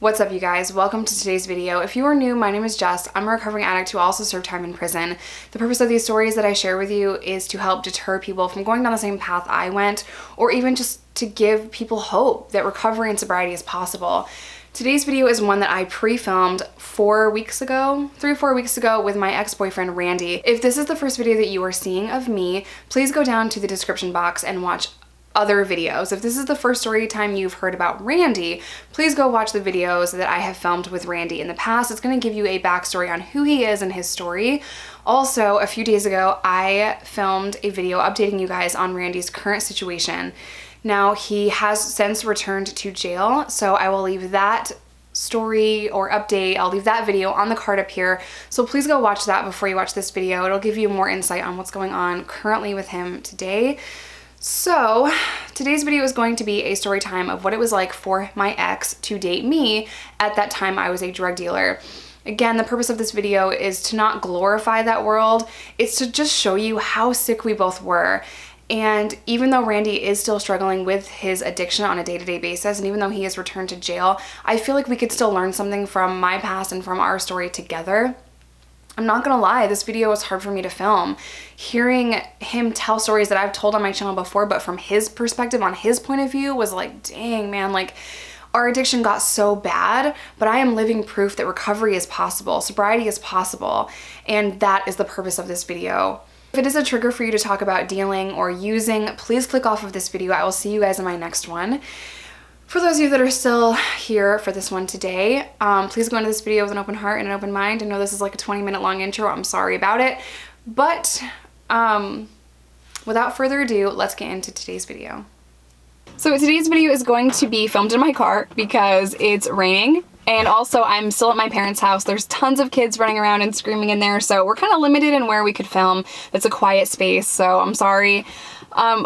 What's up, you guys? Welcome to today's video. If you are new, my name is Jess. I'm a recovering addict who also served time in prison. The purpose of these stories that I share with you is to help deter people from going down the same path I went, or even just to give people hope that recovery and sobriety is possible. Today's video is one that I pre-filmed 4 weeks ago, 3 or 4 weeks ago with my ex-boyfriend Randy. If this is the first video that you are seeing of me, please go down to the description box and watch other videos. If this is the first story time you've heard about Randy, please go watch the videos that I have filmed with Randy in the past. It's going to give you a backstory on who he is and his story. Also, a few days ago, I filmed a video updating you guys on Randy's current situation. Now, he has since returned to jail, so I will leave that story or update, I'll leave that video on the card up here. So please go watch that before you watch this video. It'll give you more insight on what's going on currently with him today. So today's video is going to be a story time of what it was like for my ex to date me. At that time, I was a drug dealer. Again, the purpose of this video is to not glorify that world. It's to just show you how sick we both were. And even though Randy is still struggling with his addiction on a day-to-day basis, and even though he has returned to jail, I feel like we could still learn something from my past and from our story together. I'm not gonna lie, this video was hard for me to film. Hearing him tell stories that I've told on my channel before, but from his perspective, on his point of view, was like, dang man, like our addiction got so bad, but I am living proof that recovery is possible, sobriety is possible, and that is the purpose of this video. If it is a trigger for you to talk about dealing or using, please click off of this video. I will see you guys in my next one. For those of you that are still here for this one today, please go into this video with an open heart and an open mind. I know this is like a 20-minute long intro. I'm sorry about it. But without further ado, let's get into today's video. So today's video is going to be filmed in my car because it's raining. And also I'm still at my parents' house. There's tons of kids running around and screaming in there. So we're kind of limited in where we could film. It's a quiet space, so I'm sorry.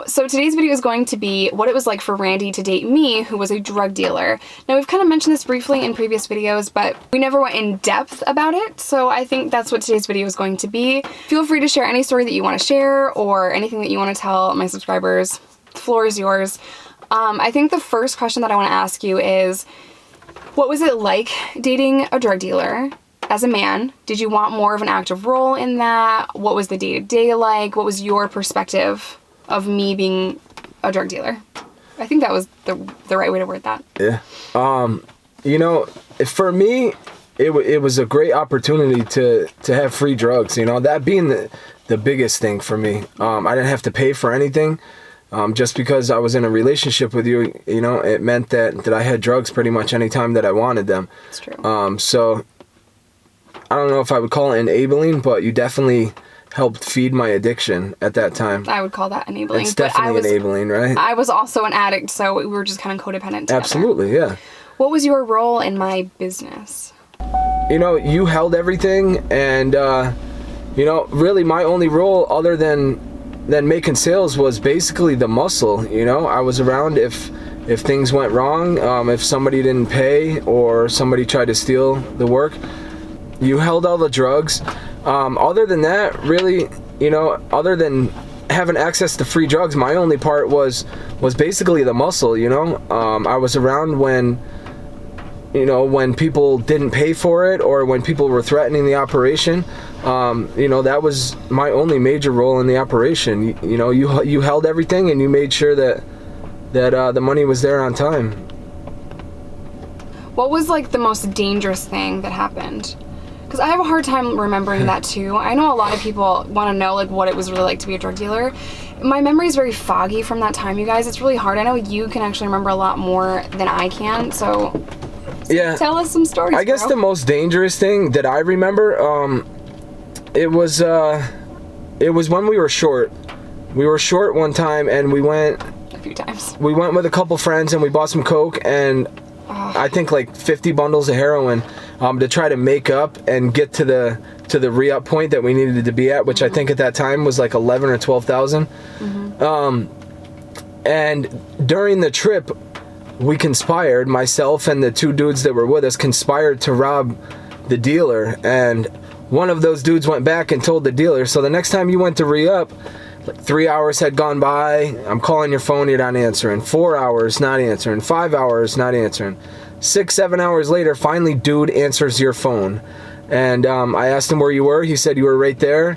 So today's video is going to be what it was like for Randy to date me, who was a drug dealer. Now, we've kind of mentioned this briefly in previous videos, but we never went in depth about it. So I think that's what today's video is going to be. Feel free to share any story that you want to share or anything that you want to tell my subscribers. The floor is yours. I think the first question that I want to ask you is, what was it like dating a drug dealer as a man? Did you want more of an active role in that? What was the day-to-day like? What was your perspective of me being a drug dealer? I think that was the right way to word that. Yeah. You know, for me, it was a great opportunity to have free drugs, you know, that being the biggest thing for me. I didn't have to pay for anything. Just because I was in a relationship with you, you know, it meant that I had drugs pretty much anytime that I wanted them. That's true. So I don't know if I would call it enabling, but you definitely helped feed my addiction at that time. I would call that enabling. It's definitely enabling, right? I was also an addict, so we were just kind of codependent together. Absolutely, yeah. What was your role in my business? You know, you held everything, and you know, really my only role other than making sales was basically the muscle. You know, I was around if things went wrong, if somebody didn't pay or somebody tried to steal the work. You held all the drugs. Other than that, really, you know, other than having access to free drugs, my only part was basically the muscle, you know. I was around when, you know, when people didn't pay for it or when people were threatening the operation. You know, that was my only major role in the operation. You know, you held everything and you made sure that the money was there on time. What was like the most dangerous thing that happened? Because I have a hard time remembering that too. I know a lot of people want to know like what it was really like to be a drug dealer. My memory is very foggy from that time, you guys. It's really hard. I know you can actually remember a lot more than I can, so yeah, tell us some stories. I guess the most dangerous thing that I remember, it was when we were short. We were short one time and we went a few times. We went with a couple friends and we bought some coke and I think like 50 bundles of heroin to try to make up and get to the re-up point that we needed to be at, which I think at that time was like 11 or 12,000. And during the trip, we conspired, myself and the two dudes that were with us conspired to rob the dealer, and one of those dudes went back and told the dealer. So the next time you went to re-up, like 3 hours had gone by, I'm calling your phone, you're not answering. 4 hours, not answering. 5 hours, not answering. 6-7 hours later, finally dude answers your phone. And I asked him where you were. He said you were right there.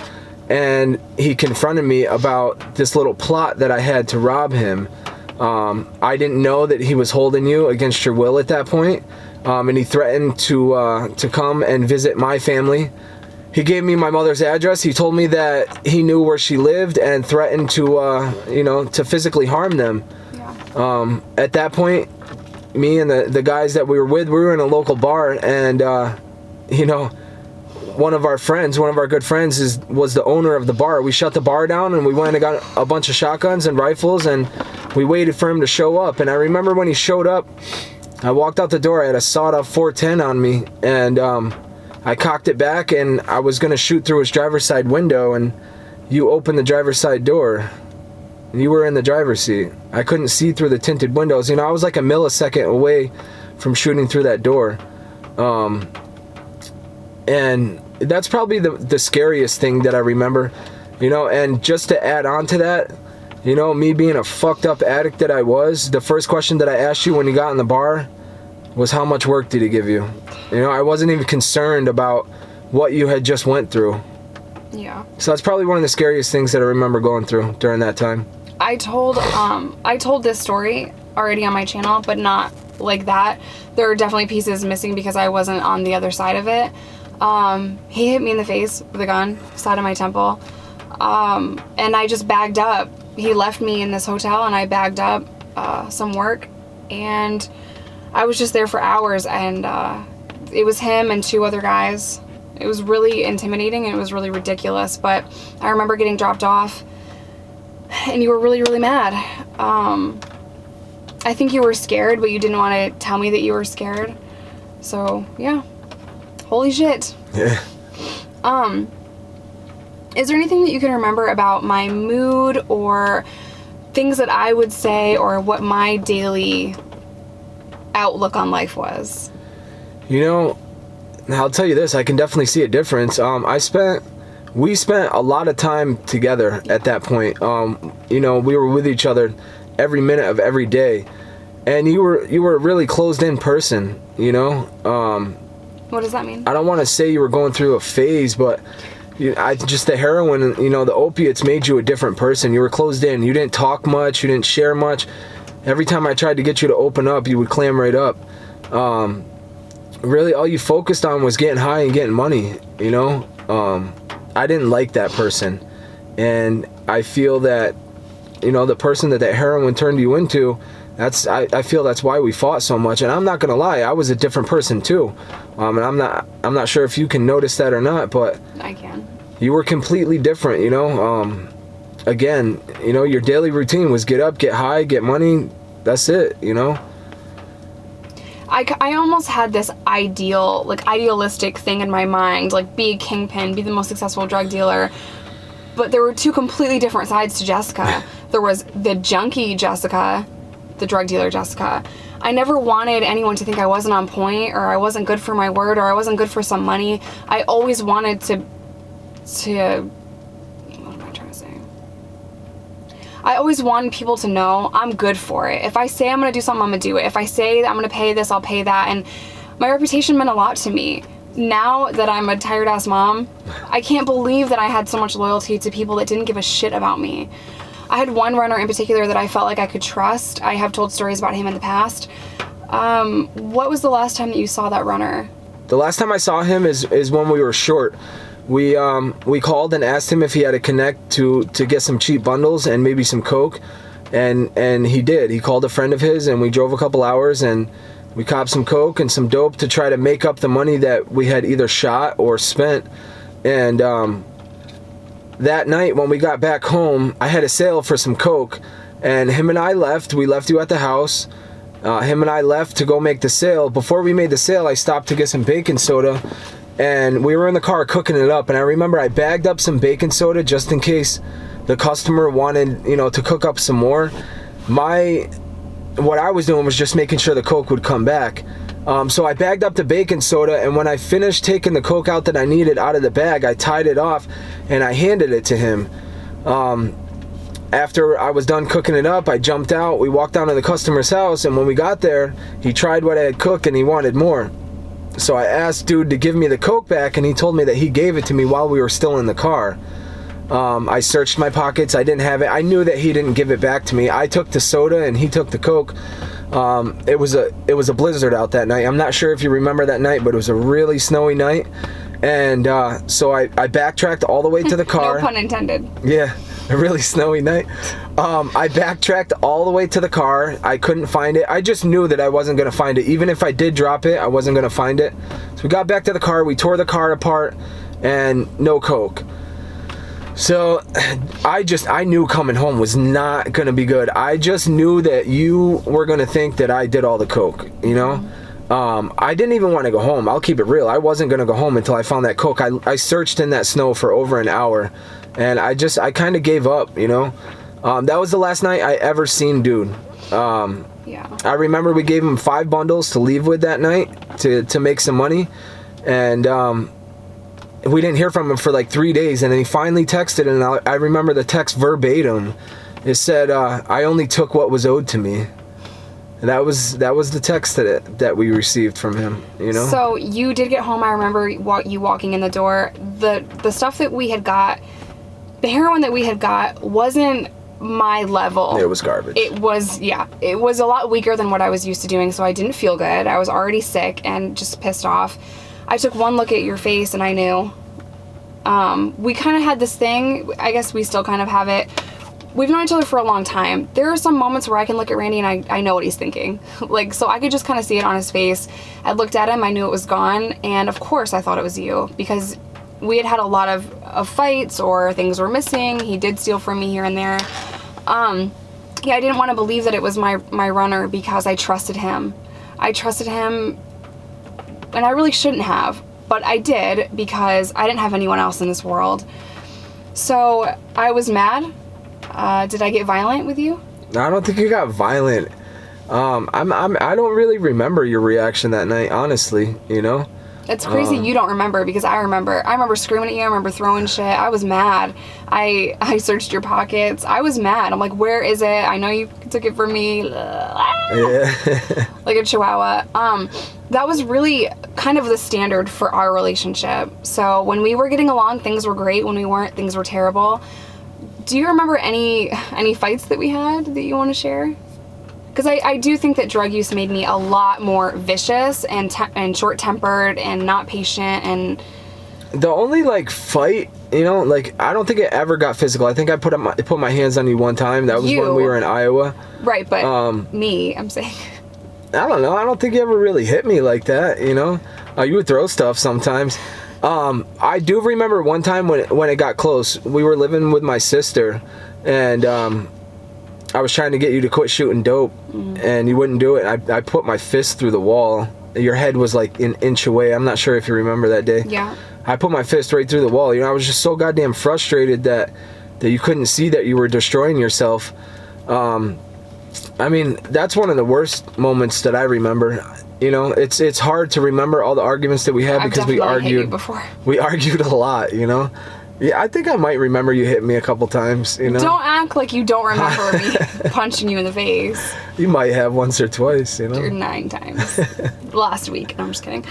And he confronted me about this little plot that I had to rob him. I didn't know that he was holding you against your will at that point. And he threatened to come and visit my family. He gave me my mother's address. He told me that he knew where she lived and threatened to physically harm them. Yeah. At that point, me and the guys that we were with, we were in a local bar, and one of our good friends was the owner of the bar. We shut the bar down and we went and got a bunch of shotguns and rifles, and we waited for him to show up. And I remember when he showed up, I walked out the door. I had a sawed-off 410 on me, and I cocked it back, and I was gonna shoot through his driver's side window, and you opened the driver's side door. You were in the driver's seat. I couldn't see through the tinted windows. I was like a millisecond away from shooting through that door. And that's probably the scariest thing that I remember. And just to add on to that, me being a fucked up addict that I was, the first question that I asked you when you got in the bar was, how much work did he give you? I wasn't even concerned about what you had just went through. Yeah. So that's probably one of the scariest things that I remember going through during that time. I told this story already on my channel, but not like that. There are definitely pieces missing because I wasn't on the other side of it. He hit me in the face with a gun, side of my temple. And I just bagged up. He left me in this hotel, and I bagged up some work, and I was just there for hours, and it was him and 2 other guys. It was really intimidating, and it was really ridiculous, but I remember getting dropped off, and you were really, really mad. I think you were scared, but you didn't want to tell me that you were scared. So, yeah. Holy shit. Yeah. Is there anything that you can remember about my mood or things that I would say, or what my daily outlook on life was? I'll tell you this, I can definitely see a difference. We spent a lot of time together at that point. We were with each other every minute of every day, and you were a really closed in person. What does that mean? I don't want to say you were going through a phase, but just the heroin and the opiates made you a different person. You were closed in. You didn't talk much. You didn't share much. Every time I tried to get you to open up, you would clam right up. Really, all you focused on was getting high and getting money. I didn't like that person, and I feel that the person that heroin turned you into, I feel that's why we fought so much. And I'm not gonna lie, I was a different person too, and I'm not sure if you can notice that or not, but I can. You were completely different. Again, your daily routine was get up, get high, get money. That's it. I almost had this idealistic thing in my mind, like be a kingpin, be the most successful drug dealer. But there were 2 completely different sides to Jessica. There was the junkie Jessica, the drug dealer Jessica. I never wanted anyone to think I wasn't on point, or I wasn't good for my word, or I wasn't good for some money. I always wanted to what am I trying to say? I always wanted people to know I'm good for it. If I say I'm going to do something, I'm going to do it. If I say that I'm going to pay this, I'll pay that. And my reputation meant a lot to me. Now that I'm a tired-ass mom, I can't believe that I had so much loyalty to people that didn't give a shit about me. I had one runner in particular that I felt like I could trust. I have told stories about him in the past. What was the last time that you saw that runner? The last time I saw him is when we were short. We called and asked him if he had a connect to get some cheap bundles and maybe some coke, and he did. He called a friend of his, and we drove a couple hours, and we copped some coke and some dope to try to make up the money that we had either shot or spent. And that night when we got back home, I had a sale for some coke, and him and I left. We left you at the house. Him and I left to go make the sale. Before we made the sale, I stopped to get some baking soda, and we were in the car cooking it up. And I remember I bagged up some baking soda just in case the customer wanted, to cook up some more. What I was doing was just making sure the coke would come back. So I bagged up the baking soda, and when I finished taking the coke out that I needed out of the bag, I tied it off and I handed it to him. after I was done cooking it up, I jumped out. We walked down to the customer's house, and when we got there, he tried what I had cooked and he wanted more. So I asked dude to give me the Coke back, and he told me that he gave it to me while we were still in the car. I searched my pockets. I didn't have it. I knew that he didn't give it back to me. I took the soda and he took the Coke. It was a blizzard out that night. I'm not sure if you remember that night, but it was a really snowy night. And so I backtracked all the way to the car. No pun intended. Yeah, a really snowy night. I backtracked all the way to the car. I couldn't find it. I just knew that I wasn't going to find it. Even if I did drop it, I wasn't going to find it. So we got back to the car. We tore the car apart and no Coke. So I knew coming home was not going to be good. I just knew that you were going to think that I did all the Coke, you know? I didn't even want to go home. I'll keep it real. I wasn't going to go home until I found that Coke. I searched in that snow for over an hour, and I kind of gave up, you know? That was the last night I ever seen dude. Yeah. I remember we gave him 5 bundles to leave with that night to make some money, and we didn't hear from him for like 3 days, and then he finally texted, and I remember the text verbatim. It said, I only took what was owed to me. And that was the text that we received from him, you know? So you did get home. I remember you walking in the door. The stuff that we had got, the heroin that we had got wasn't my level. It was garbage. It was a lot weaker than what I was used to doing, so I didn't feel good. I was already sick and just pissed off. I took one look at your face and I knew. We kind of had this thing, I guess we still kind of have it. We've known each other for a long time. There are some moments where I can look at Randy and I know what he's thinking. Like, so I could just kind of see it on his face. I looked at him, I knew it was gone, and of course I thought it was you, because we had a lot of fights, or things were missing. He did steal from me here and there. Yeah, I didn't want to believe that it was my runner, because I trusted him. And I really shouldn't have, but I did, because I didn't have anyone else in this world. So I was mad. Did I get violent with you? I don't think you got violent. I don't really remember your reaction that night, honestly, you know? It's crazy you don't remember, because I remember. I remember screaming at you. I remember throwing shit. I was mad. I searched your pockets. I was mad. I'm like, where is it? I know you took it from me. Yeah. Like a chihuahua. That was really kind of the standard for our relationship. So when we were getting along, things were great. When we weren't, things were terrible. Do you remember any fights that we had that you want to share? Because I do think that drug use made me a lot more vicious and short-tempered and not patient. And the only like fight, you know, like I don't think it ever got physical. I think I put my hands on you one time. That was when we were in Iowa. Right, but me, I'm saying. I don't know. I don't think you ever really hit me like that, you know? You would throw stuff sometimes. I do remember one time when it got close. We were living with my sister, and I was trying to get you to quit shooting dope, and you wouldn't do it. I put my fist through the wall. Your head was like an inch away. I'm not sure if you remember that day. Yeah. I put my fist right through the wall. You know, I was just so goddamn frustrated that you couldn't see that you were destroying yourself. I mean, that's one of the worst moments that I remember. You know, it's hard to remember all the arguments that we had, because we argued. Hit you before. We argued a lot, you know. Yeah, I think I might remember you hit me a couple times, you know. Don't act like you don't remember me punching you in the face. You might have once or twice, you know. 9 times. Last week. No, I'm just kidding.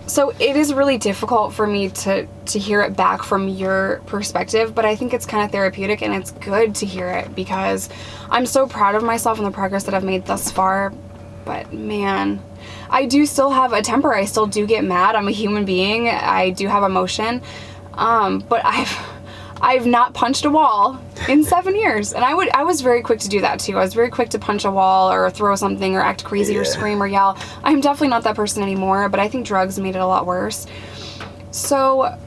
So it is really difficult for me to hear it back from your perspective, but I think it's kind of therapeutic, and it's good to hear it, because I'm so proud of myself and the progress that I've made thus far. But man, I do still have a temper. I still do get mad. I'm a human being. I do have emotion. But I've not punched a wall in 7 years. And I was very quick to do that too. I was very quick to punch a wall or throw something or act crazy or scream or yell. I'm definitely not that person anymore, but I think drugs made it a lot worse. So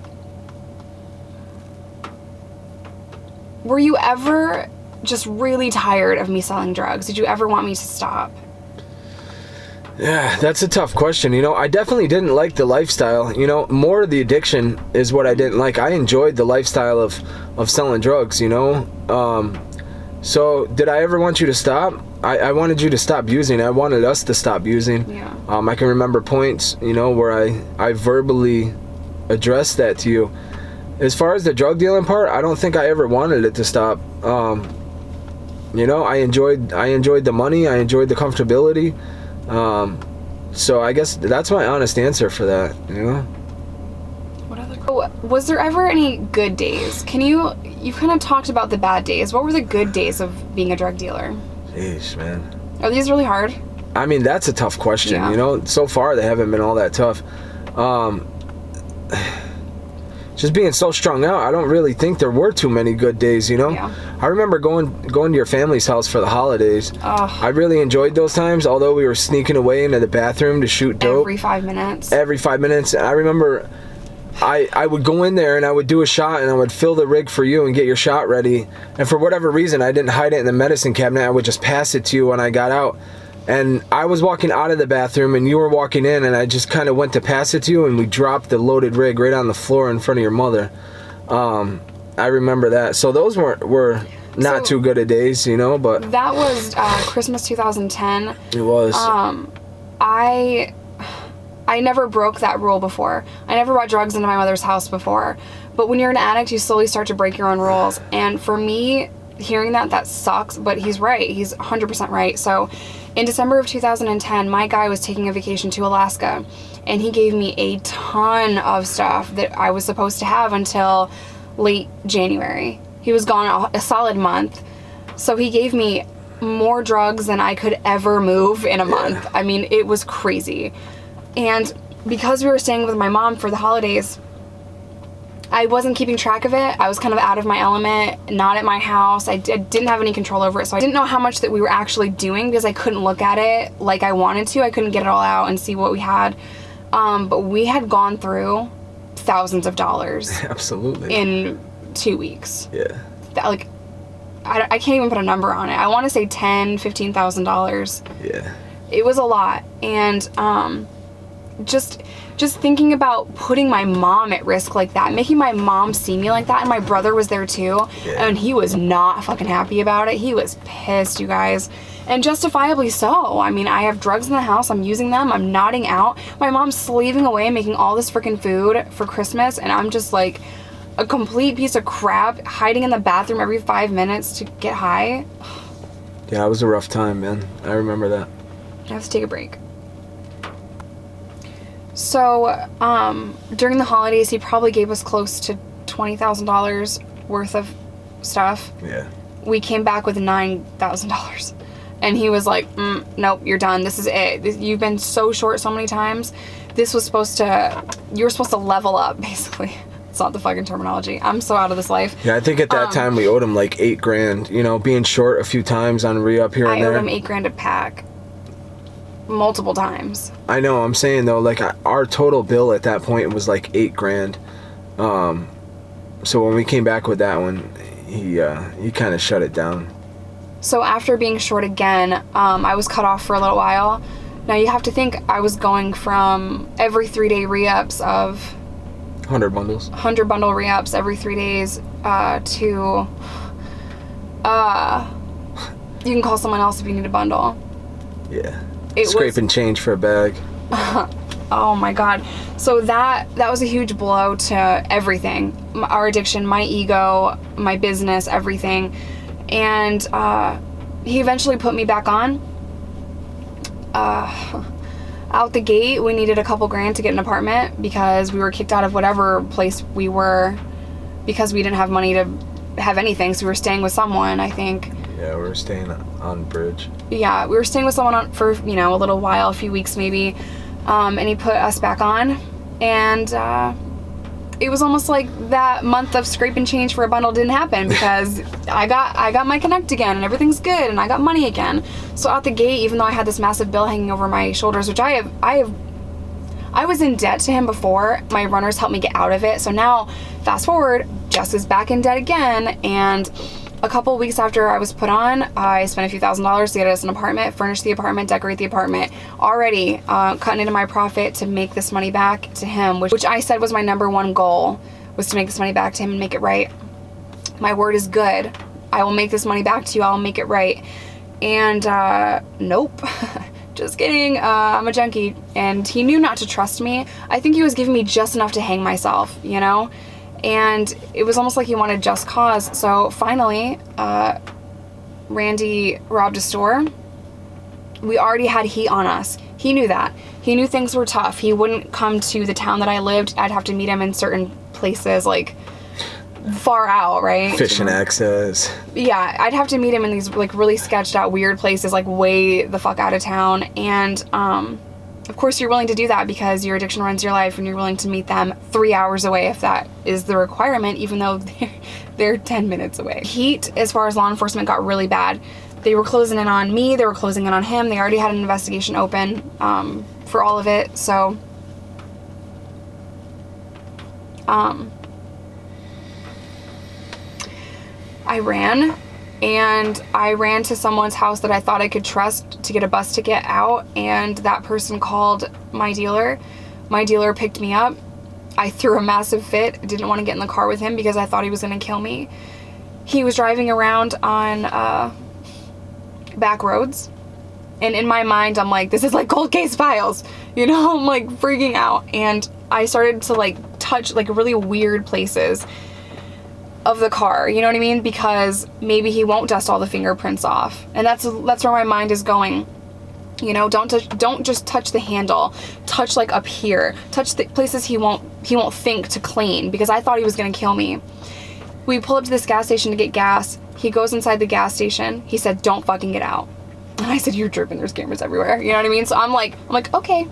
were you ever just really tired of me selling drugs? Did you ever want me to stop? Yeah, that's a tough question. You know, I definitely didn't like the lifestyle. You know, more the addiction is what I didn't like. I enjoyed the lifestyle of selling drugs, you know. So did I ever want you to stop? I wanted you to stop using. I wanted us to stop using. Yeah. I can remember points, you know, where I verbally addressed that to you. as far as the drug dealing part, I don't think I ever wanted it to stop. You know, I enjoyed the money, I enjoyed the comfortability. So I guess that's my honest answer for that, you know? What other... Was there ever any good days? You kind of talked about the bad days. What were the good days of being a drug dealer? Jeez, man. Are these really hard? I mean, that's a tough question, Yeah. you know? So far, they haven't been all that tough. Just being so strung out, I don't really think there were too many good days, you know? Yeah. I remember going to your family's house for the holidays. I really enjoyed those times, although we were sneaking away into the bathroom to shoot dope. Every 5 minutes. Every 5 minutes. I remember I would go in there and I would do a shot and I would fill the rig for you and get your shot ready. And for whatever reason, I didn't hide it in the medicine cabinet. I would just pass it to you when I got out. And I was walking out of the bathroom and you were walking in, and I just kind of went to pass it to you, and we dropped the loaded rig right on the floor in front of your mother. I remember that. So those were not too good of days, you know, but... That was Christmas 2010. It was. I never broke that rule before. I never brought drugs into my mother's house before. But when you're an addict, you slowly start to break your own rules. And for me, hearing that sucks, but he's right. He's 100% right. So in December of 2010, my guy was taking a vacation to Alaska, and he gave me a ton of stuff that I was supposed to have until late January. He was gone a solid month. So he gave me more drugs than I could ever move in a month. I mean, it was crazy. And because we were staying with my mom for the holidays, I wasn't keeping track of it. I was kind of out of my element, not at my house. I didn't have any control over it, so I didn't know how much that we were actually doing because I couldn't look at it like I wanted to. I couldn't get it all out and see what we had. But we had gone through thousands of dollars. Absolutely. In 2 weeks. Yeah. I can't even put a number on it. I want to say $10,000, $15,000. Yeah. It was a lot. And just thinking about putting my mom at risk like that, making my mom see me like that, and my brother was there too, and he was not fucking happy about it. He was pissed, you guys, and justifiably so. I mean, I have drugs in the house, I'm using them, I'm nodding out. My mom's slaving away making all this freaking food for Christmas, and I'm just like a complete piece of crap hiding in the bathroom every 5 minutes to get high. Yeah, it was a rough time, man. I remember that. I have to take a break. So, during the holidays, he probably gave us close to $20,000 worth of stuff. Yeah. We came back with $9,000. And he was like, nope, you're done. This is it. You've been so short so many times. You were supposed to level up, basically. It's not the fucking terminology. I'm so out of this life. Yeah, I think at that time we owed him like $8,000, you know, being short a few times on re-up here and there. I owed him $8,000 a pack. Multiple times. I know, I'm saying though, like our total bill at that point was like $8,000. So when we came back with that one, he kind of shut it down. So after being short again, I was cut off for a little while. Now you have to think I was going from every 3-day re-ups of 100 bundles. 100 bundle re-ups every 3 days to you can call someone else if you need a bundle. Yeah. Scraping change for a bag. Oh my god. So that was a huge blow to everything. Our addiction, my ego, my business, everything. And he eventually put me back on. Out the gate, we needed a couple grand to get an apartment because we were kicked out of whatever place we were because we didn't have money to have anything, so we were staying with someone, I think. Yeah, we were staying on Bridge. Yeah, we were staying with someone for, a little while, a few weeks maybe, and he put us back on, and it was almost like that month of scrape and change for a bundle didn't happen because I got my connect again and everything's good and I got money again. So out the gate, even though I had this massive bill hanging over my shoulders, which I was in debt to him before, my runners helped me get out of it. So now, fast forward, Jess is back in debt again, and a couple weeks after I was put on, I spent a few $1,000s to get us an apartment, furnish the apartment, decorate the apartment, already cutting into my profit to make this money back to him, which I said was my number one goal, was to make this money back to him and make it right. My word is good. I will make this money back to you. I'll make it right. And nope. Just kidding. I'm a junkie. And he knew not to trust me. I think he was giving me just enough to hang myself, And it was almost like he wanted just cause. So finally, Randy robbed a store. We already had heat on us. He knew that. He knew things were tough. He wouldn't come to the town that I lived. I'd have to meet him in certain places, like far out, right? Fishing access. Yeah, I'd have to meet him in these like really sketched out weird places, like way the fuck out of town. And of course you're willing to do that because your addiction runs your life, and you're willing to meet them 3 hours away if that is the requirement, even though they're 10 minutes away. Heat, as far as law enforcement, got really bad. They were closing in on me, they were closing in on him. They already had an investigation open for all of it. So I ran, and I ran to someone's house that I thought I could trust to get a bus ticket out, and that person called my dealer. My dealer picked me up. I threw a massive fit. I didn't want to get in the car with him because I thought he was going to kill me. He was driving around on back roads, and in my mind I'm like, this is like cold case files, you know. I'm like freaking out, and I started to like touch like really weird places of the car, you know what I mean, because maybe he won't dust all the fingerprints off, and that's where my mind is going. You know, don't just touch the handle, touch like up here, touch the places he won't think to clean, because I thought he was gonna kill me. We pull up to this gas station to get gas. He goes inside the gas station. He said, don't fucking get out. And I said, you're tripping, there's cameras everywhere, you know what I mean? So I'm like, okay.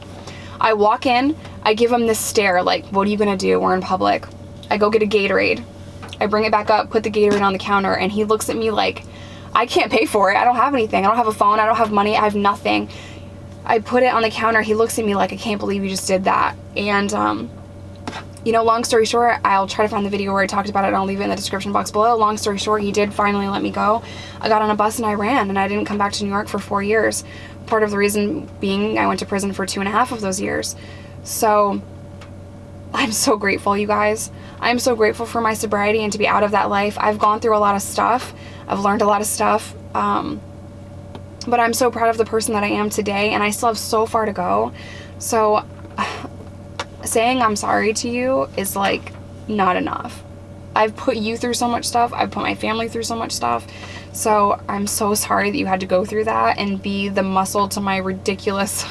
I walk in, I give him this stare, like, what are you gonna do? We're in public. I go get a Gatorade. I bring it back up, put the Gatorade on the counter, and he looks at me like, I can't pay for it. I don't have anything. I don't have a phone. I don't have money. I have nothing. I put it on the counter. He looks at me like, I can't believe you just did that. And, you know, long story short, I'll try to find the video where I talked about it, and I'll leave it in the description box below. Long story short, he did finally let me go. I got on a bus and I ran, and I didn't come back to New York for 4 years. Part of the reason being I went to prison for 2.5 of those years. So I'm so grateful, you guys. I'm so grateful for my sobriety and to be out of that life. I've gone through a lot of stuff. I've learned a lot of stuff. But I'm so proud of the person that I am today, and I still have so far to go. So saying I'm sorry to you is like not enough. I've put you through so much stuff. I've put my family through so much stuff. So I'm so sorry that you had to go through that and be the muscle to my ridiculous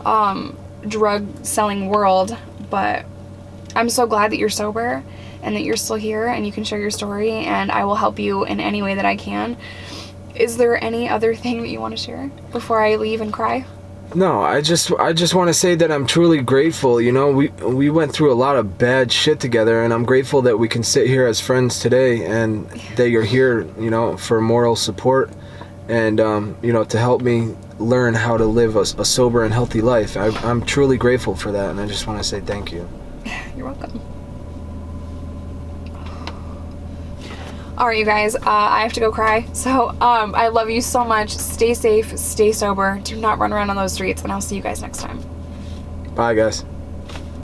drug selling world. But I'm so glad that you're sober and that you're still here and you can share your story, and I will help you in any way that I can. Is there any other thing that you want to share before I leave and cry? No, I just want to say that I'm truly grateful. You know, we went through a lot of bad shit together, and I'm grateful that we can sit here as friends today, and that you're here, you know, for moral support, and you know, to help me learn how to live a sober and healthy life. I'm truly grateful for that, and I just want to say thank you. You're welcome. All right, you guys, I have to go cry. So I love you so much. Stay safe, stay sober. Do not run around on those streets, and I'll see you guys next time. Bye, guys.